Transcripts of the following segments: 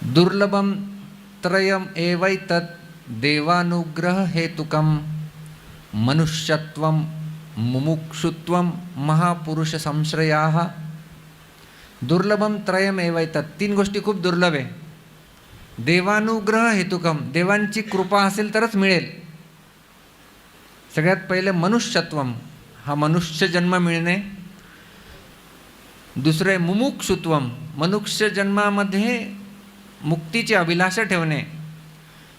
दुर्लभम त्रयम एवैतत् देवानुग्रह हेतुकम मनुष्यत्वम मुमुक्षुत्वम महापुरुष संश्रयाः. दुर्लभम त्रयम एवैतत्, तीन गोष्टी खूप दुर्लभ आहे. देवानुग्रह हेतुकम, देवांची कृपा असेल तरच मिळेल. सगळ्यात पहिले मनुष्यत्वम, हा मनुष्य जन्म मिळणे. दुसरे मुमुक्षुत्वम, मनुष्य जन्मामध्ये मुक्तीची अभिलाषा ठेवणे.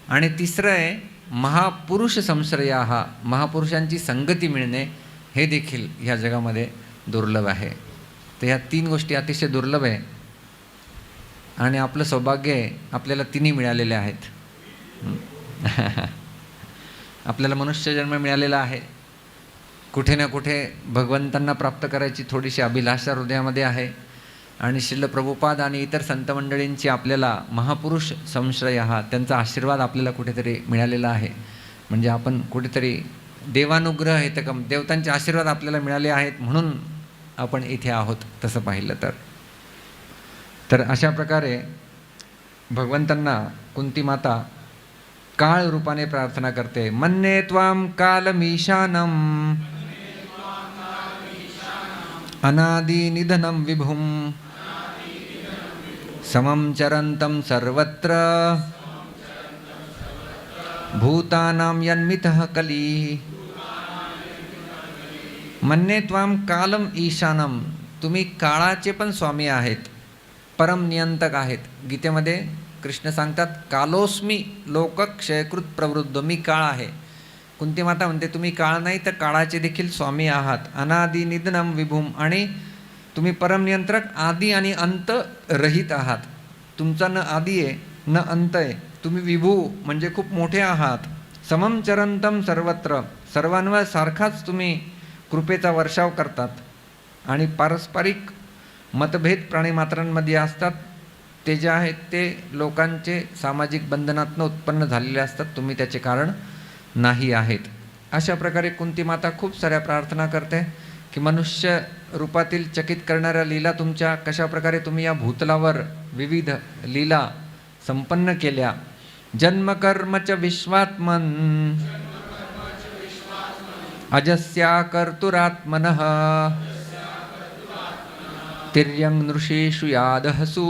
आणि तिसरं आहे महापुरुष संश्रयाः, महापुरुषांची संगती मिळणे. हे देखील ह्या जगामध्ये दुर्लभ आहे. तर ह्या तीन गोष्टी अतिशय दुर्लभ आहे आणि आपलं सौभाग्य आहे, आपल्याला तिन्ही मिळालेले आहेत. आपल्याला मनुष्य जन्म मिळालेला आहे. कुठे ना कुठे भगवंतांना प्राप्त करायची थोडीशी अभिलाषा हृदयामध्ये आहे. आणि श्रील प्रभुपाद आणि इतर संत मंडळींची आपल्याला महापुरुष संश्रय हा त्यांचा आशीर्वाद आपल्याला कुठेतरी मिळालेला आहे. म्हणजे आपण कुठेतरी देवानुग्रह हेतकम, देवतांचे आशीर्वाद आपल्याला मिळाले आहेत म्हणून आपण इथे आहोत. तसं पाहिलं तर अशा प्रकारे भगवंतांना कुंती माता काळ रूपाने प्रार्थना करते. मन्ये त्वां कालमीशानम अनादि निधनं विभुं समं चरन्तं सर्वत्र भूतानां यन्मितः कली. मन्ये त्वां कालम ईशानम, तुम्ही काळाचे पण स्वामी आहेत, परम नियंतक आहेत. गीतेमध्ये कृष्ण सांगतात कालोस्मी लोकक्षयकृत प्रवृद्ध, मी काळ आहे. कुंती माता म्हणते तुम्ही काळ नाही तर काळाचे देखील स्वामी आहात. अनादि निधनम विभूम, आणि तुम्ही परमनियंत्रक आदि आणि अंत रहित आहात. तुमचा न आदि आहे न अंत आहे. तुम्ही विभू म्हणजे खूप मोठे आहात. समम चरंतम सर्वत्र, सर्वांवर सारखाच तुम्ही कृपेचा वर्षाव करतात. आणि पारस्परिक मतभेद प्राणीमात्रांमध्ये असतात, ते जे आहेत ते लोकांचे सामाजिक बंधनातून उत्पन्न झालेले असतात. तुम्ही त्याचे कारण नाही आहेत. अशा प्रकारे कुंती माता खूप साऱ्या प्रार्थना करते की मनुष्य रूपातील चकित करणाऱ्या लीला तुमच्या, कशा प्रकारे तुम्ही या भूतलावर विविध लीला संपन्न केल्या. जन्मकर्मच विश्वात्मन अजस्या कर्तुरात्मनः तिर्यं नृषेषु यादहसु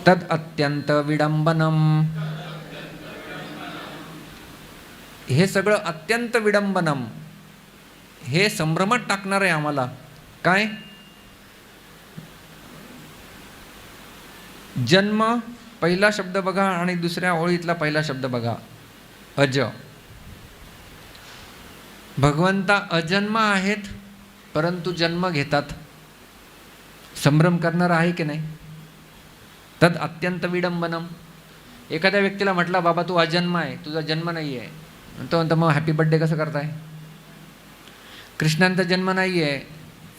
तद अत्यंत विडंबनम. हे सगळं अत्यंत विडंबनम, हे संभ्रमात टाकणार आहे आम्हाला. काय? जन्म पहिला शब्द बघा आणि दुसऱ्या ओळीतला पहिला शब्द बघा, अज. भगवंता अजन्म आहेत परंतु जन्म घेतात. संभ्रम करणार आहे की नाही? तद अत्यंत विडंबनम. एखाद्या व्यक्तीला म्हटलं बाबा तू अजन्म आहे, तुझा जन्म नाही आहे, तो म्हणतो मग हॅपी बर्थडे कसं करताय? कृष्णांचा जन्म नाही आहे.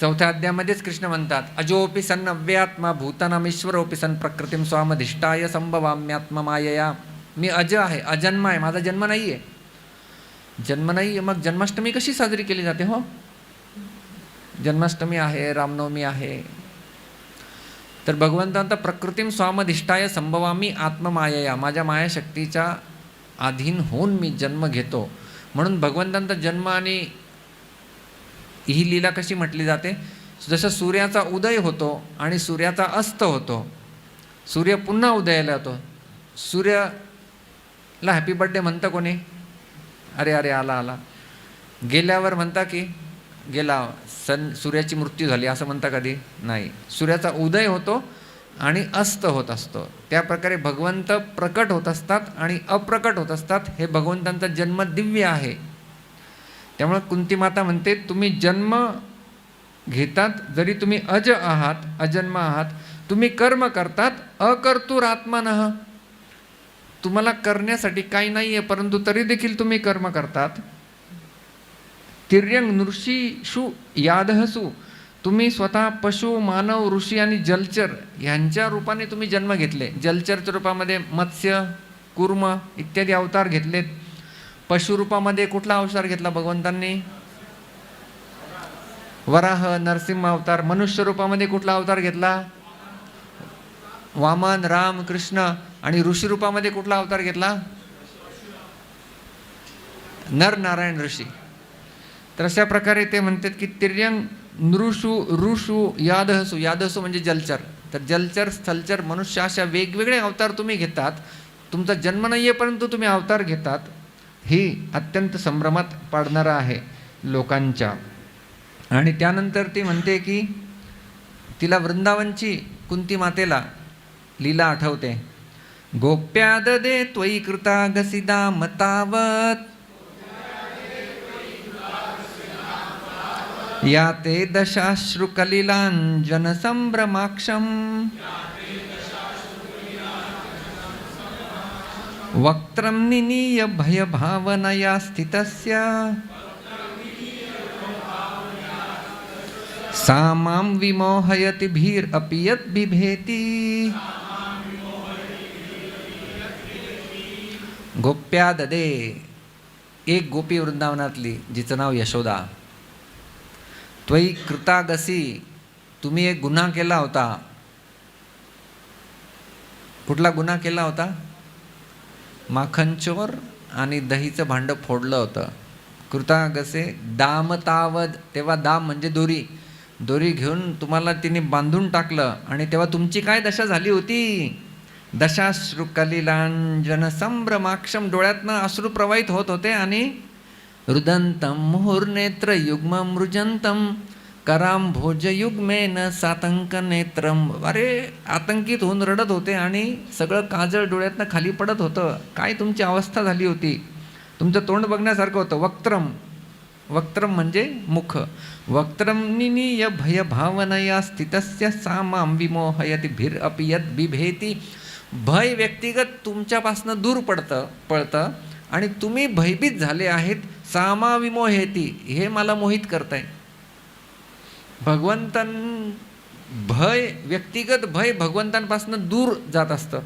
4थ्या अध्यायामध्येच कृष्ण म्हणतात अजोपि सन् अव्यात्मा भूतानामीश्वरोपि सन् प्रकृतीम स्वामधिष्ठाय संभवाम्यात्म मायया. मी अज आहे, अजन्म आहे, माझा जन्म नाही आहे. जन्म नाही आहे मग जन्माष्टमी कशी साजरी केली जाते? हो, जन्माष्टमी आहे, रामनवमी आहे. तर भगवंतांचा प्रकृतीम स्वामधिष्ठाय संभवामी आत्ममायया, माझ्या मायाशक्तीच्या अधीन होऊन मी जन्म घेतो. म्हणून भगवंतांचा जन्म आणि ही लीला कशी म्हटली जाते? जसं सूर्याचा उदय होतो आणि सूर्याचा अस्त होतो, सूर्य पुन्हा उदयाला येतो. सूर्याला हॅपी बर्थडे म्हणतं कोणी? अरे अरे आला आला. गेल्यावर म्हणता की गेला, सूर्याची मृत्यू झाली असं म्हणता कधी? नाही. सूर्याचा उदय होतो आणि अस्त होत असतो. त्या प्रकारे भगवंत प्रकट होत असतात आणि अप्रकट होत असतात. हे भगवंतांचा जन्म दिव्य आहे. त्यामुळे कुंती माता म्हणते तुम्ही जन्म घेतात, जरी तुम्ही अज आहात, अजन्म आहात, तुम्ही कर्म करतात अकर्तुरात्मनः. तुम्हाला करण्यासाठी काही नाही आहे परंतु तरी देखील तुम्ही कर्म करतात. तिर्यंग नृषीषु यादहसु, तुम्ही स्वतः पशु, मानव, ऋषी आणि जलचर यांच्या रूपाने तुम्ही जन्म घेतले. जलचरच्या रूपामध्ये मत्स्य, कूर्म इत्यादी अवतार घेतलेत. पशु रूपामध्ये कुठला अवतार घेतला भगवंतांनी? वराह, नरसिंह अवतार. मनुष्य रूपामध्ये कुठला अवतार घेतला? वामन, राम, कृष्ण आणि ऋषीरूपामध्ये कुठला अवतार घेतला? नर नारायण ऋषी. तर अशा प्रकारे ते म्हणतात की तिर्यंग नृषु ऋषु यादहसु. यादहसु म्हणजे जलचर. तर जलचर, स्थलचर, मनुष्य अशा वेगवेगळे अवतार तुम्ही घेतात. तुमचा जन्म नाही आहे परंतु तुम्ही अवतार घेतात. ही अत्यंत संभ्रमात पाडणारा आहे लोकांच्या. आणि त्यानंतर ती म्हणते की तिला वृंदावनची कुंती मातेला लीला आठवते. गोप्या ददे त्वयि कृतागसिदा मतावत या ते दशाश्रुकलिलांजन संभ्रमाक्षम वक्त्रं निनीय भयभावनया स्थितस्य सा मां विमोहयति भीरपि यत् बिभेति. गोप्या ददे, एक गोपी वृंदावनातली जिचं नाव यशोदा. त्वयि कृतागसी, तुम्ही एक गुन्हा केला होता. कुठला गुन्हा केला होता? माखनचोर आणि दहीचं भांडं फोडलं होतं. कृतागसे दामतावद, तेव्हा दाम म्हणजे दोरी. दोरी घेऊन तुम्हाला तिने बांधून टाकलं आणि तेव्हा तुमची काय दशा झाली होती? दशाश्रुकलिलांजन संभ्रमाक्षम, डोळ्यातनं अश्रू प्रवाहित होत होते. आणि रुदंतम मुहुर्नेत्र युग्म मृजंतम कराम भोजयुग्मेन सातंक नेत्रम. अरे आतंकित होऊन रडत होते आणि सगळं काजळ डोळ्यातनं खाली पडत होतं. काय तुमची अवस्था झाली होती? तुमचं तोंड बघण्यासारखं होतं. वक्त्रम, वक्त्रम म्हणजे मुख. वक्त्रम निनीय भयभावनया स्थितस्य सा मां विमोहयति भीरपि यत् बिभेति. भय व्यक्तिगत तुमच्यापासनं दूर पळतं आणि तुम्ही भयभीत झाले आहेत. सामा विमोहेती, हे मला मोहित करताय. भय, व्यक्तिगत भय भगवंतांपासून दूर जात असतं.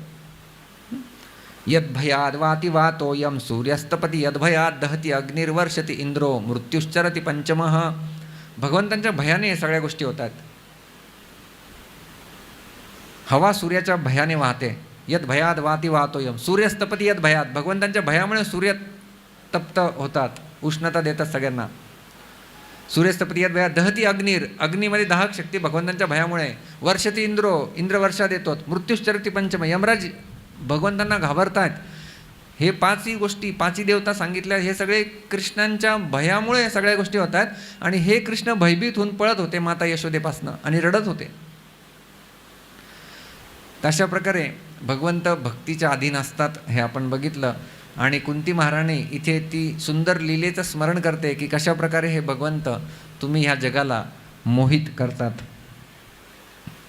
यद्भयाद वाति वातोयम सूर्यस्तपती यद्भयाद दहती अग्निर्वर्षती इंद्रो मृत्युश्चरती पंचमः. भगवंतांच्या भयाने हे सगळ्या गोष्टी होतात. हवा सूर्याच्या भयाने वाहते. यद्भयाद वाति वातोयम सूर्यस्तपती यद्भयाद, भगवंतांच्या भयामुळे सूर्य तप्त होतात, उष्णता देतात सगळ्यांना. सूर्यस्तपती यद्भयाद दहती अग्निर, अग्नीमध्ये दाहक शक्ती भगवंतांच्या भयामुळे. वर्षती इंद्रो, इंद्र वर्षा देतो. मृत्युश्चरती पंचम, यमराज भगवंतांना घाबरतात. हे पाचही गोष्टी, पाचही देवता सांगितल्या, हे सगळे कृष्णांच्या भयामुळे या सगळ्या गोष्टी होतात. आणि हे कृष्ण भयभीत होऊन पळत होते माता यशोदेपासनं आणि रडत होते. तशा प्रकारे भगवंत भक्तीच्या अधीन असतात, हे आपण बघितलं. आणि कुंती महाराणी इथे ती सुंदर लीलेचं स्मरण करते की कशा प्रकारे हे भगवंत तुम्ही ह्या जगाला मोहित करतात.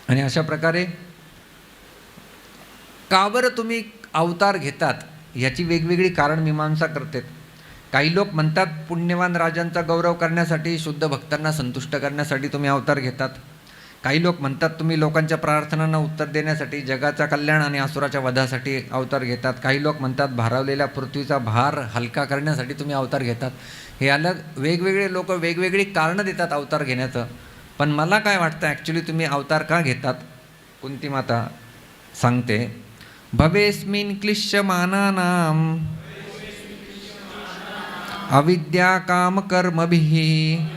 आणि अशा प्रकारे का बरं तुम्ही अवतार घेतात याची वेगवेगळी कारण मीमांसा करतात. काही लोक म्हणतात पुण्यवान राजांचा गौरव करण्यासाठी, शुद्ध भक्तांना संतुष्ट करण्यासाठी तुम्ही अवतार घेतात. काही लोक म्हणतात तुम्ही लोकांच्या प्रार्थनांना उत्तर देण्यासाठी, जगाचा कल्याण आणि असुराच्या वधासाठी अवतार घेतात. काही लोक म्हणतात भारावलेल्या पृथ्वीचा भार हलका करण्यासाठी तुम्ही अवतार घेतात. हे अलग वेगवेगळे लोक वेगवेगळी कारणं देतात अवतार घेण्याचं. पण मला काय वाटतं ॲक्च्युली तुम्ही अवतार का घेतात? कुंती माता सांगते, भवेस्मिन् क्लिश्यमानानां अविद्या कामकर्मभिः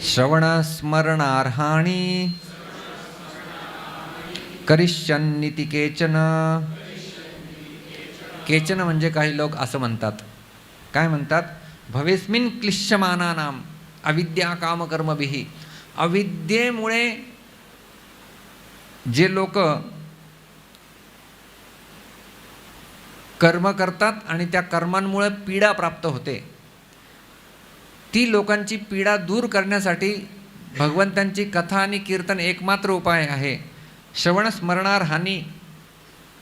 श्रवणस्मरणार्हाणि करिष्यन्निति केचन. केचन म्हणजे काही लोक असं म्हणतात. काय म्हणतात? भवेस्मिन् क्लिश्यमानानां अविद्या कामकर्मभिः. अविद्येमुळे जे लोक कर्म करतात आणि त्या कर्मांमुळे पीडा प्राप्त होते, ती लोकांची पीडा दूर करण्यासाठी भगवंतांची कथा आणि कीर्तन एकमात्र उपाय आहे. श्रवण स्मरणार हानी.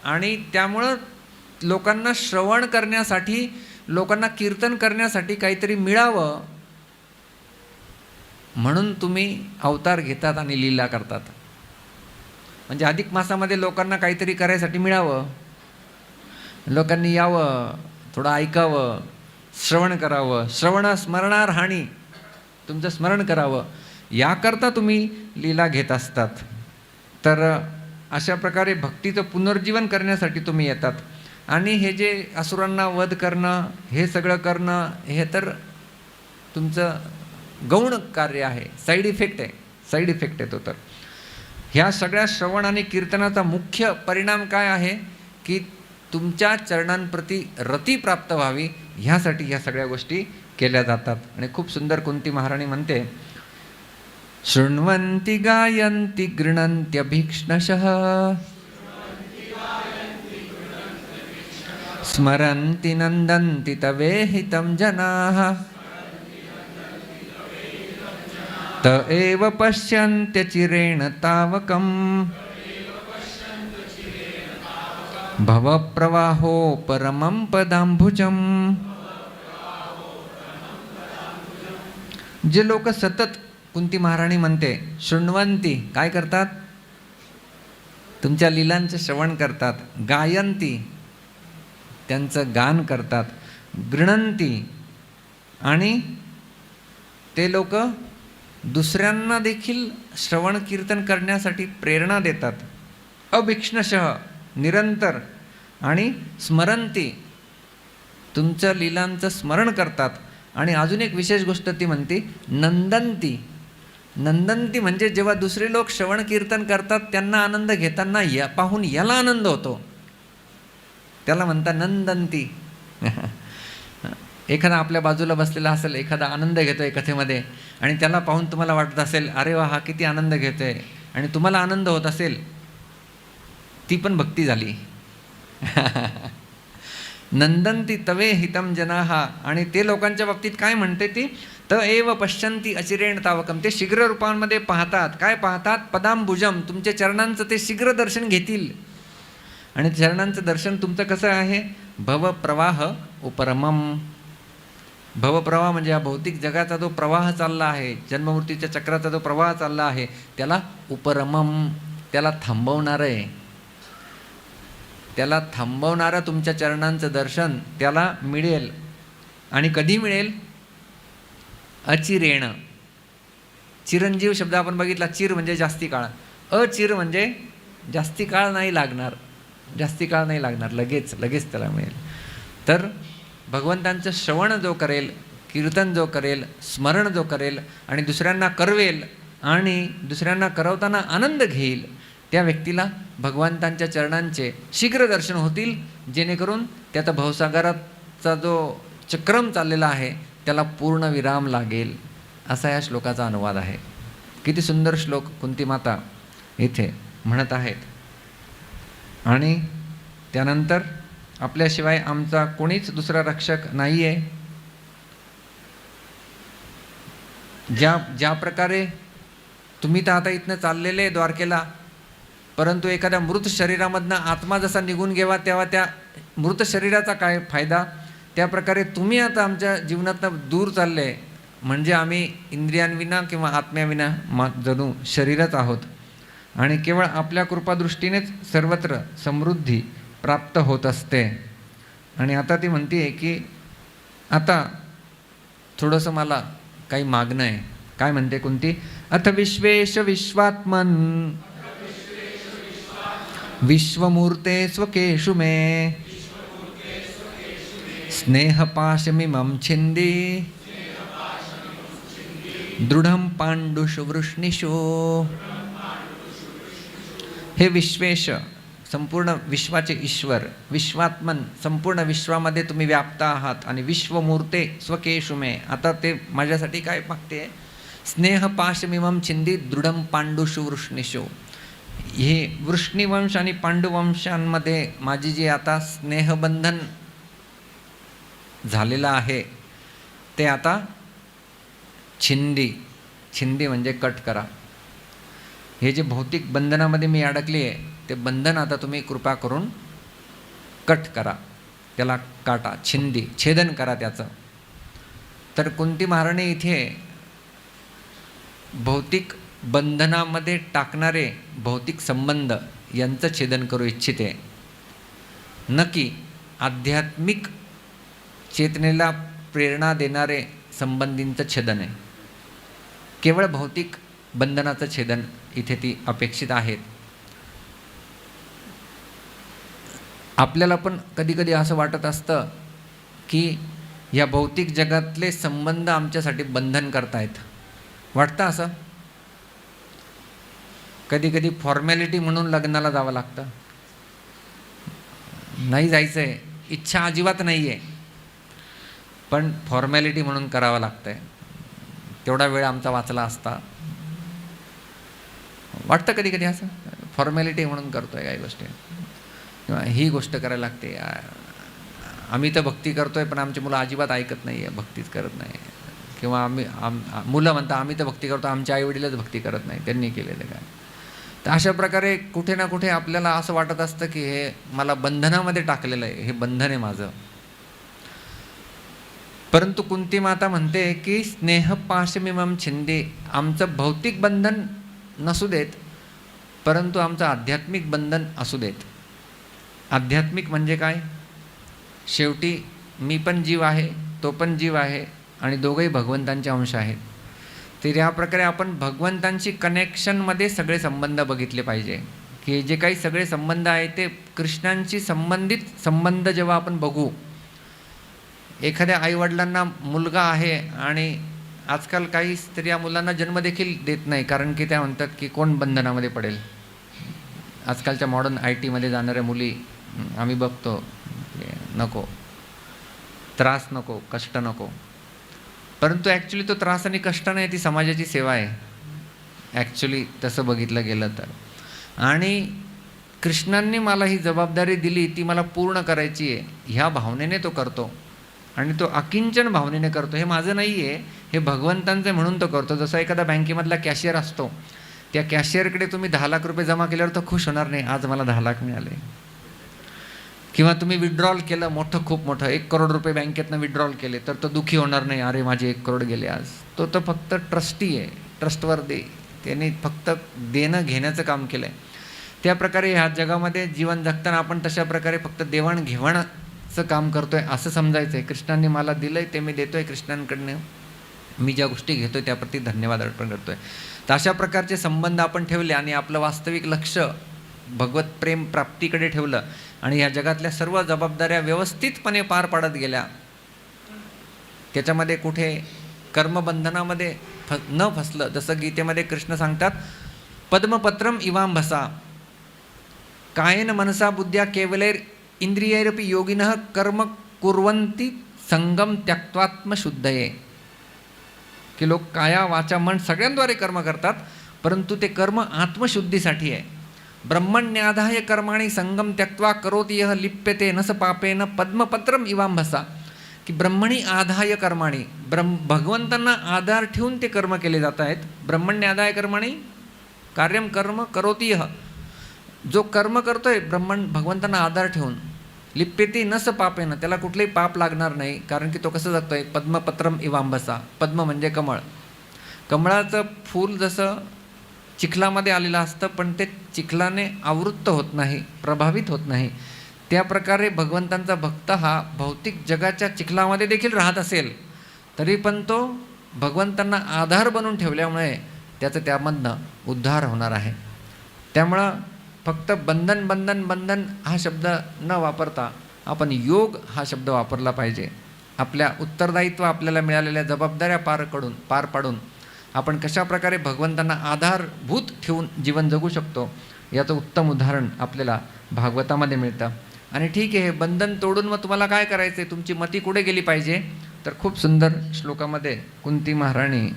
आणि त्यामुळं लोकांना श्रवण करण्यासाठी, लोकांना कीर्तन करण्यासाठी काहीतरी मिळावं म्हणून तुम्ही अवतार घेतात आणि लीला करतात. म्हणजे अधिक मासामध्ये लोकांना काहीतरी करायसाठी मिळावं, लोकांनी यावं, थोडं ऐकावं, श्रवण करावं. श्रवण स्मरणार हानी, तुमचं स्मरण करावं, याकरता तुम्ही लीला घेत असतात. तर अशा प्रकारे भक्तीचं पुनर्जीवन करण्यासाठी तुम्ही येतात. आणि हे जे असुरांना वध करणं, हे सगळं करणं, हे तर तुमचं गौण कार्य आहे, साईड इफेक्ट आहे, साईड इफेक्ट आहे तो. तर ह्या सगळ्या श्रवण आणि कीर्तनाचा मुख्य परिणाम काय आहे की तुमच्या चरणांप्रती रती प्राप्त व्हावी, ह्यासाठी ह्या सगळ्या गोष्टी केल्या जातात. आणि खूप सुंदर कुंती महाराणी म्हणते, शृण्वन्ति गायन्ति गृह्णन्त्यभीक्ष्णशः स्मरन्ति नन्दन्ति तवेहितं जनाः त एव पश्यन्त्यचिरेण तावकम् भवप्रवाहो परमं पदाम्बुजम्. जे लोक सतत, कुंती महाराणी म्हणते, शृण्वंती काय करतात, तुमच्या लीलांचं श्रवण करतात, गायंती त्यांचं गान करतात, गृह्णन्ती आणि ते लोक दुसऱ्यांना देखील श्रवण कीर्तन करण्यासाठी प्रेरणा देतात, अभीक्ष्णशः निरंतर, आणि स्मरंती तुमच्या लीलांचं स्मरण करतात. आणि अजून एक विशेष गोष्ट ती म्हणते, नंदंती. नंदंती म्हणजे जेव्हा दुसरे लोक श्रवण कीर्तन करतात त्यांना आनंद घेताना पाहून याला आनंद होतो, त्याला म्हणतात नंदंती. एखादा आपल्या बाजूला बसलेला असेल, एखादा आनंद घेतोय कथेमध्ये, आणि त्याला पाहून तुम्हाला वाटत असेल, अरे वा, हा किती आनंद घेतोय, आणि तुम्हाला आनंद होत असेल, ती पण भक्ती झाली. नंदंती तवे हितम जनाः. आणि ते लोकांच्या बाबतीत काय म्हणते ती, त एव पश्यन्ति अचिरेण तावकम. ते शीघ्र रूपांमध्ये पाहतात. काय पाहतात, पदांबुजम, तुमच्या चरणांचं ते शीघ्र दर्शन घेतील. आणि चरणांचं दर्शन तुमचं कसं आहे, भवप्रवाह उपरमम. भवप्रवाह म्हणजे हा भौतिक जगाचा जो प्रवाह चालला आहे, जन्ममृत्यूच्या चक्राचा जो प्रवाह चालला आहे, त्याला उपरमम, त्याला थांबवणारं आहे. त्याला थांबवणारं तुमच्या चरणांचं दर्शन त्याला मिळेल. आणि कधी मिळेल, अचिरेण. चिरंजीव शब्द आपण बघितला, चिर म्हणजे जास्ती काळ, अचिर म्हणजे जास्ती काळ नाही लागणार, जास्ती काळ नाही लागणार, लगेच लगेच त्याला मिळेल. तर भगवंतांचं श्रवण जो करेल, कीर्तन जो करेल, स्मरण जो करेल, आणि दुसऱ्यांना करवेल, आणि दुसऱ्यांना करवताना आनंद घेईल, त्या व्यक्तीला भगवंतांच्या चरणांचे शीघ्र दर्शन होतील, जेणेकरून त्याचा भवसागराचा जो चक्रम चाललेला आहे त्याला पूर्ण विराम लागेल. असा या श्लोकाचा अनुवाद आहे. किती सुंदर श्लोक कुंती माता इथे म्हणत आहेत. आणि त्यानंतर आपल्याशिवाय आमचा कोणीच दुसरा रक्षक नाही आहे. ज्या प्रकारे तुम्ही तर आता इथनं चाललेले द्वारकेला, परंतु एखाद्या मृत शरीरामधनं आत्मा जसा निघून गेला तेव्हा त्या मृत शरीराचा काय फायदा, त्याप्रकारे तुम्ही आता आमच्या जीवनातनं दूर चालले, म्हणजे आम्ही इंद्रियांविना किंवा आत्म्याविना जणू शरीरच आहोत. आणि केवळ आपल्या कृपादृष्टीनेच सर्वत्र समृद्धी प्राप्त होत असते. आणि आता ती म्हणते की आता थोडंसं मला काही मागणं आहे. काय म्हणते कुंती, अथ विश्वेश विश्वात्मन विश्वमूर्ते स्वकेषु मे स्नेहपाशमिमं छिन्दी दृढं पाण्डुषु वृष्णिषु. हे विश्वेश, संपूर्ण विश्वाचे ईश्वर, विश्वात्मन, संपूर्ण विश्वामध्ये तुम्ही व्याप्त आहात. आणि विश्वमूर्ते स्वकेषु मे, आता ते माझ्यासाठी काय मागते, स्नेहपाशमिमं छिन्दी दृढं पाण्डुषु वृष्णिषु. हे वृष्णिवंश आणि पांडुवंशांमध्ये माझी जी आता स्नेहबंधन झालेलं आहे ते आता छिंदी, छिंदी म्हणजे कट करा. हे जे भौतिक बंधनामध्ये मी अडकली आहे ते बंधन आता तुम्ही कृपा करून कट करा, त्याला काटा, छिंदी, छेदन करा त्याचं. तर कुंती महाराणी इथे भौतिक बंधनामध्ये टाकणारे भौतिक संबंध यांचं छेदन करू इच्छिते, न की आध्यात्मिक चेतनेला प्रेरणा देणारे संबंधींचं छेदन आहे. केवळ भौतिक बंधनाचं छेदन इथे ती अपेक्षित आहेत. आपल्याला पण कधी कधी असं वाटत असतं की या भौतिक जगातले संबंध आमच्यासाठी बंधन करतायत. वाटतं असं? कधी कधी फॉर्मॅलिटी म्हणून लग्नाला जावं लागतं. नाही जायचं आहे, इच्छा अजिबात नाही आहे, पण फॉर्मॅलिटी म्हणून करावं लागतं आहे. तेवढा वेळ आमचा वाचला असता. वाटतं कधी कधी असं फॉर्मॅलिटी म्हणून करतो आहे काही गोष्टी, किंवा ही गोष्ट करायला लागते. आम्ही तर भक्ती करतो आहे पण आमची मुलं अजिबात ऐकत नाही आहे, भक्तीच करत नाही. किंवा मुलं म्हणतात आम्ही तर भक्ती करतो, आमच्या आईवडीलच भक्ती करत नाही, त्यांनी केलेलं काय. तर अशा प्रकारे कुठे ना कुठे आपल्याला असं वाटत असतं की हे मला बंधनामध्ये टाकलेलं आहे, हे बंधन आहे माझं. परंतु कुंती माता म्हणते की स्नेह पाशमिमम छिंदे, आमचं भौतिक बंधन नसू देत, परंतु आमचं आध्यात्मिक बंधन असू देत. आध्यात्मिक म्हणजे काय? शेवटी मी पण जीव आहे, तो पण जीव आहे, आणि दोघंही भगवंतांचे अंश आहेत. तर या प्रकारे आपण भगवंतांशी कनेक्शनमध्ये सगळे संबंध बघितले पाहिजे. की जे काही सगळे संबंध आहेत ते कृष्णांशी संबंधित संबंध जेव्हा आपण बघू. एखाद्या आईवडिलांना मुलगा आहे आणि आजकाल काही स्त्रिया मुलांना जन्म देखील देत नाही, कारण की त्या म्हणतात की कोण बंधनामध्ये पडेल. आजकालच्या मॉडर्न IT मध्ये जाणाऱ्या मुली आम्ही बघतो, नको, त्रास नको, कष्ट नको. परंतु ॲक्च्युली तो त्रास आणि कष्ट नाही, ती समाजाची सेवा आहे ॲक्च्युली तसं बघितलं गेलं तर. आणि कृष्णांनी मला ही जबाबदारी दिली, ती मला पूर्ण करायची आहे, ह्या भावनेने तो करतो. आणि तो अकिंचन भावनेने करतो. हे माझं नाही आहे, हे भगवंतांचं म्हणून तो करतो. जसं एखादा बँकेमधला कॅशियर असतो, त्या कॅशियरकडे तुम्ही 10 लाख रुपये जमा केल्यावर तो खुश होणार नाही, आज मला 10 लाख मिळाले. किंवा तुम्ही विड्रॉल केलं मोठं, खूप मोठं 1 करोड रुपये बँकेतनं विड्रॉल केले, तर तो दुःखी होणार नाही, अरे माझे 1 करोड गेले आज. तो तर फक्त ट्रस्टी आहे, ट्रस्टवर दे, त्याने फक्त देणं घेण्याचं काम केलं आहे. त्या प्रकारे ह्या जगामध्ये जीवन जगताना आपण तशा प्रकारे फक्त देवाणघेवाणाचं काम करतो आहे असं समजायचं आहे. कृष्णांनी मला दिलं आहे ते मी देतो आहे, कृष्णांकडनं मी ज्या गोष्टी घेतो आहे त्याप्रती धन्यवाद अर्पण करतो आहे. तर अशा प्रकारचे संबंध आपण ठेवले आणि आपलं वास्तविक लक्ष भगवत प्रेम प्राप्तीकडे ठेवलं आणि या जगातल्या सर्व जबाबदाऱ्या व्यवस्थितपणे पार पाडत गेल्या. त्याच्यामध्ये कुठे कर्मबंधनामध्ये न फसलं. जसं गीतेमध्ये कृष्ण सांगतात, पद्मपत्रम इवांभसा कायेन मनसा बुद्ध्या केवलैर इंद्रियैरपि योगिनः कर्म कुर्वन्ति संगम त्यक्त्वात्मशुद्धये. की लोक काया वाचा मन सगळ्यांद्वारे कर्म करतात, परंतु ते कर्म आत्मशुद्धीसाठी आहे. ब्रह्मण्याधाय कर्माणि संगम त्यक्त्वा करोति यः लिप्यते न स पापेन पद्मपत्रम इवांभसा. की ब्रह्मणी आधाय कर्माणि, भगवंतांना आधार ठेवून ते कर्म केले जात आहेत. ब्रह्मण्याधाय कर्माणि कार्यम कर्म करोति यः, जो कर्म करतोय भगवंतांना आधार ठेवून, लिप्यते न स पापेन, त्याला कुठलेही पाप लागणार नाही, कारण की तो कसं जगतोय, पद्मपत्रम इवांभसा. पद्म म्हणजे कमळ. कमळाचं फूल जसं चिखलामध्ये आलेलं असतं, पण ते चिखलाने आवृत्त होत नाही, प्रभावित होत नाही. त्या प्रकारे भगवंतांचा भक्त हा भौतिक जगाच्या चिखलामध्ये देखील राहत असेल तरी पण तो भगवंतांना आधार बनवून ठेवल्यामुळे त्याचं त्यामधनं उद्धार होणार आहे. त्यामुळं फक्त बंधन बंधन बंधन हा शब्द न वापरता आपण योग हा शब्द वापरला पाहिजे. आपल्या उत्तरदायित्व, आपल्याला मिळालेल्या जबाबदाऱ्या पार पाडून आपण कशा प्रकारे भगवंतांना आधारभूत ठेवून जीवन जगू शकतो याचं उत्तम उदाहरण आपल्याला भागवतामध्ये मिळतं. आणि ठीक आहे, हे बंधन तोडून मग तुम्हाला काय करायचं आहे, तुमची मती कुठे गेली पाहिजे, तर खूप सुंदर श्लोकामध्ये कुंती महाराणी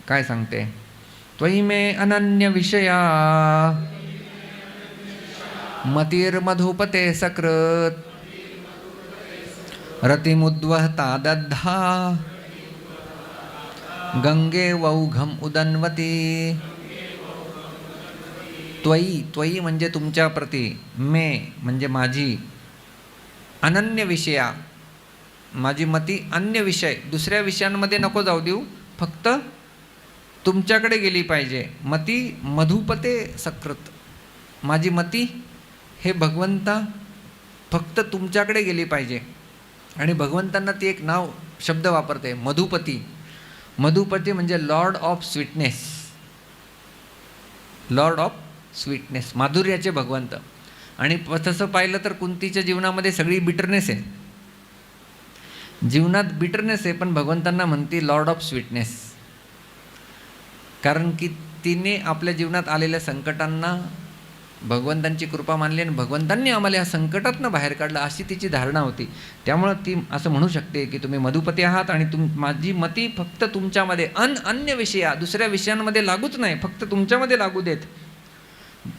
काय सांगते, त्वयि मे अनन्य विषया मतिर्मधुपते सकृत रतिमुद्वहता दद्धा गंगे वौघम उदन्वती. त्वयी म्हणजे तुमच्या प्रती, मे म्हणजे माझी, अनन्य विषया माझी मती अन्य विषय, दुसऱ्या विषयांमध्ये नको जाऊ देऊ, फक्त तुमच्याकडे गेली पाहिजे. मती मधुपते सकृत, माझी मती हे भगवंता फक्त तुमच्याकडे गेली पाहिजे. आणि भगवंतांना ती एक नाव शब्द वापरते, मधुपती. मधुपती म्हणजे lord of sweetness, lord of sweetness, माधुर्याचे भगवंत. आणि तसं पाहिलं तर कुंतीच्या जीवनामध्ये सगळी बिटरनेस आहे, जीवनात बिटरनेस आहे, पण भगवंतांना म्हणते लॉर्ड ऑफ स्वीटनेस. कारण की तिने आपल्या जीवनात आलेल्या संकटांना भगवंतांची कृपा मानली आणि भगवंतांनी आम्हाला या संकटातनं बाहेर काढलं, अशी तिची धारणा होती. त्यामुळं ती असं म्हणू शकते की तुम्ही मधुपती आहात आणि माझी मती फक्त तुमच्यामध्ये, अन्य विषया दुसऱ्या विषयांमध्ये लागूच नाही, फक्त तुमच्यामध्ये लागू देत.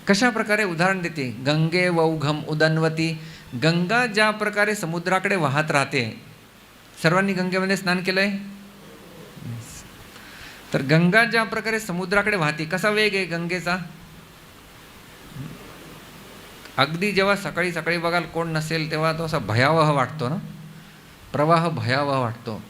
कशा प्रकारे उदाहरण देते, गंगे वौघम उदन्वती. गंगा ज्या प्रकारे समुद्राकडे वाहत राहते, सर्वांनी गंगेमध्ये स्नान केलंय, तर गंगा ज्या प्रकारे समुद्राकडे वाहते, कसा वेग आहे गंगेचा. अगदी जेव्हा सकाळी सकाळी बघाल कोण नसेल तेव्हा तो असा भयावह वाटतो ना, प्रवाह भयावह वाटतो.